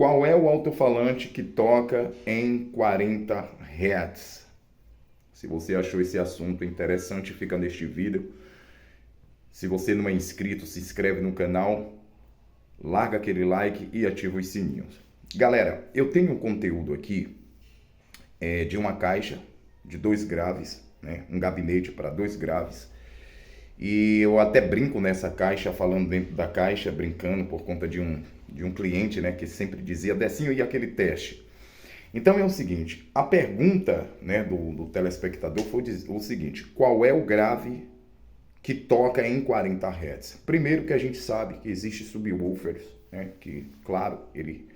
Qual é o alto-falante que toca em 40 Hz? Se você achou esse assunto interessante, fica neste vídeo. Se você não é inscrito, se inscreve no canal, larga aquele like e ativa os sininhos. Galera, eu tenho um conteúdo aqui de uma caixa de 2 graves, né? Um gabinete para 2 graves. E eu até brinco nessa caixa, falando dentro da caixa, brincando por conta de um cliente, né, que sempre dizia, Decinho, e aquele teste? Então é o seguinte, a pergunta, né, do telespectador foi o seguinte, qual é o grave que toca em 40 Hz? Primeiro que a gente sabe que existe subwoofers, né, que, claro, ele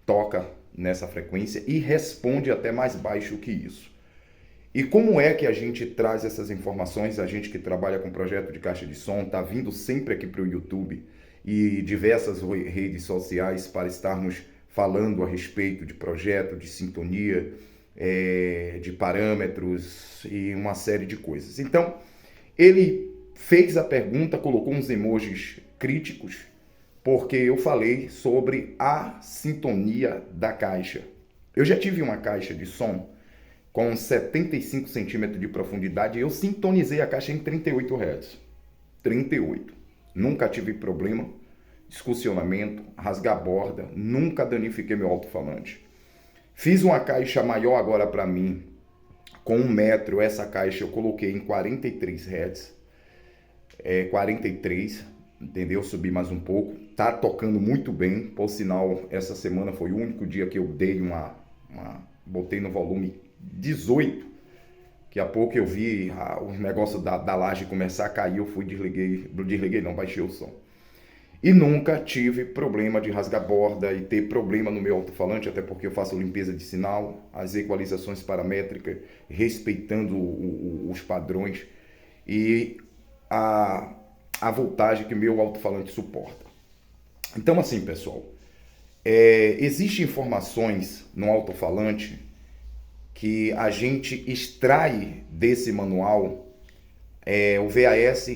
toca nessa frequência e responde até mais baixo que isso. E como é que a gente traz essas informações? A gente que trabalha com projeto de caixa de som, está vindo sempre aqui para o YouTube e diversas redes sociais para estarmos falando a respeito de projeto, de sintonia, de parâmetros e uma série de coisas. Então, ele fez a pergunta, colocou uns emojis críticos, porque eu falei sobre a sintonia da caixa. Eu já tive uma caixa de som com 75 centímetros de profundidade, eu sintonizei a caixa em 38 Hz. 38. Nunca tive problema, discussionamento, rasgar a borda, nunca danifiquei meu alto-falante. Fiz uma caixa maior agora para mim, com 1 metro, essa caixa eu coloquei em 43 Hz. 43, entendeu? Subi mais um pouco. Tá tocando muito bem, por sinal, essa semana foi o único dia que eu dei botei no volume 18, daqui a pouco eu vi o negócio da laje começar a cair, eu fui, baixei o som. E nunca tive problema de rasgar borda e ter problema no meu alto-falante, até porque eu faço limpeza de sinal, as equalizações paramétricas, respeitando os padrões e a voltagem que o meu alto-falante suporta. Então assim, pessoal, existem informações no alto-falante que a gente extrai desse manual o VAS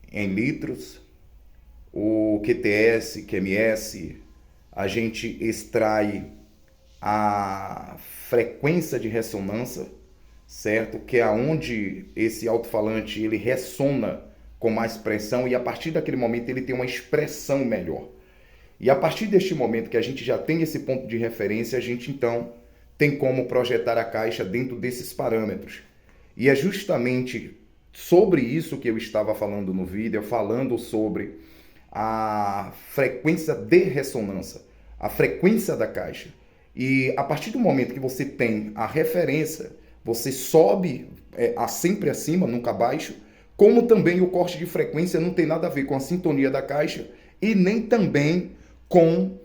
em litros, o QTS, QMS, a gente extrai a frequência de ressonância, certo? Que é onde esse alto-falante ele ressona com mais pressão e a partir daquele momento ele tem uma expressão melhor. E a partir deste momento que a gente já tem esse ponto de referência, a gente então tem como projetar a caixa dentro desses parâmetros. E é justamente sobre isso que eu estava falando no vídeo, falando sobre a frequência de ressonância, a frequência da caixa. E a partir do momento que você tem a referência, você sobe sempre acima, nunca abaixo, como também o corte de frequência não tem nada a ver com a sintonia da caixa e nem também com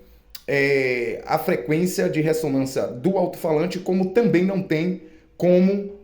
a frequência de ressonância do alto-falante, como também não tem como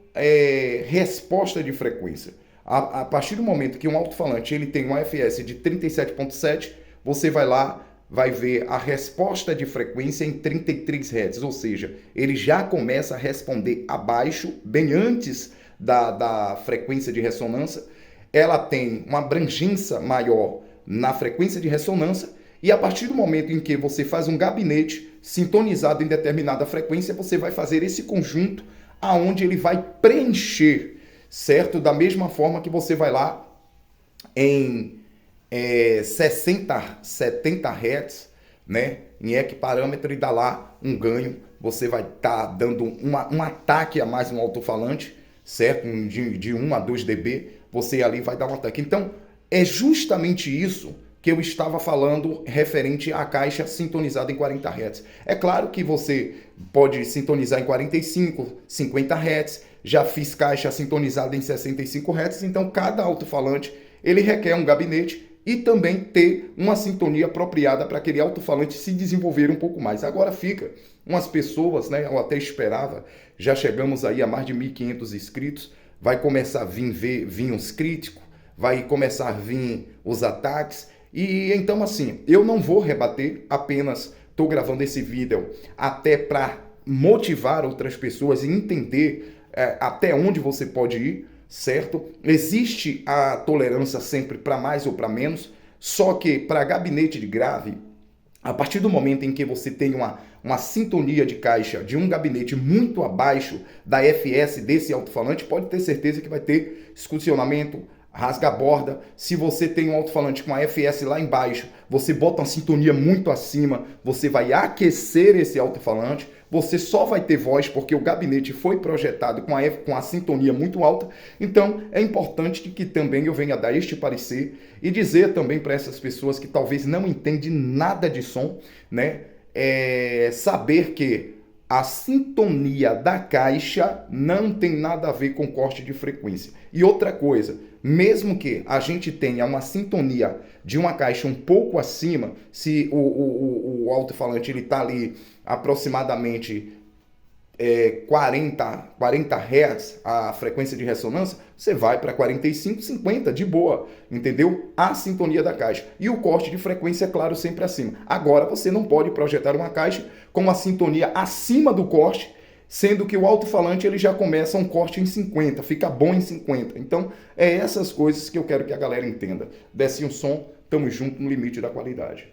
resposta de frequência. A partir do momento que um alto-falante ele tem um AFS de 37.7, você vai lá, vai ver a resposta de frequência em 33 Hz, ou seja, ele já começa a responder abaixo, bem antes da frequência de ressonância. Ela tem uma abrangência maior na frequência de ressonância. E a partir do momento em que você faz um gabinete sintonizado em determinada frequência, você vai fazer esse conjunto aonde ele vai preencher, certo? Da mesma forma que você vai lá em 70 Hz, né? Em equiparâmetro e dá lá um ganho. Você vai estar dando um ataque a mais no alto-falante, certo? De 1 a 2 dB, você ali vai dar um ataque. Então, é justamente isso que eu estava falando referente à caixa sintonizada em 40 Hz. É claro que você pode sintonizar em 45, 50 Hz, já fiz caixa sintonizada em 65 Hz, então cada alto-falante ele requer um gabinete e também ter uma sintonia apropriada para aquele alto-falante se desenvolver um pouco mais. Agora fica umas pessoas, né, eu até esperava, já chegamos aí a mais de 1.500 inscritos, vai começar a vir uns críticos, vai começar a vir os ataques. E então assim, eu não vou rebater, apenas estou gravando esse vídeo até para motivar outras pessoas e entender até onde você pode ir, certo? Existe a tolerância sempre para mais ou para menos, só que para gabinete de grave, A partir do momento em que você tem uma sintonia de caixa de um gabinete muito abaixo da FS desse alto-falante, pode ter certeza que vai ter excursionamento, rasga-borda. Se você tem um alto-falante com a FS lá embaixo, você bota uma sintonia muito acima, você vai aquecer esse alto-falante, você só vai ter voz porque o gabinete foi projetado com a sintonia muito alta. Então, é importante que também eu venha dar este parecer e dizer também para essas pessoas que talvez não entendem nada de som, né? Saber que a sintonia da caixa não tem nada a ver com corte de frequência. E outra coisa, mesmo que a gente tenha uma sintonia de uma caixa um pouco acima, se o alto-falante ele está ali aproximadamente 40 Hz a frequência de ressonância, você vai para 45, 50 de boa, entendeu? A sintonia da caixa. E o corte de frequência, é claro, sempre acima. Agora, você não pode projetar uma caixa com uma sintonia acima do corte, sendo que o alto-falante ele já começa um corte em 50, fica bom em 50. Então, é essas coisas que eu quero que a galera entenda. Desce um som, tamo junto no limite da qualidade.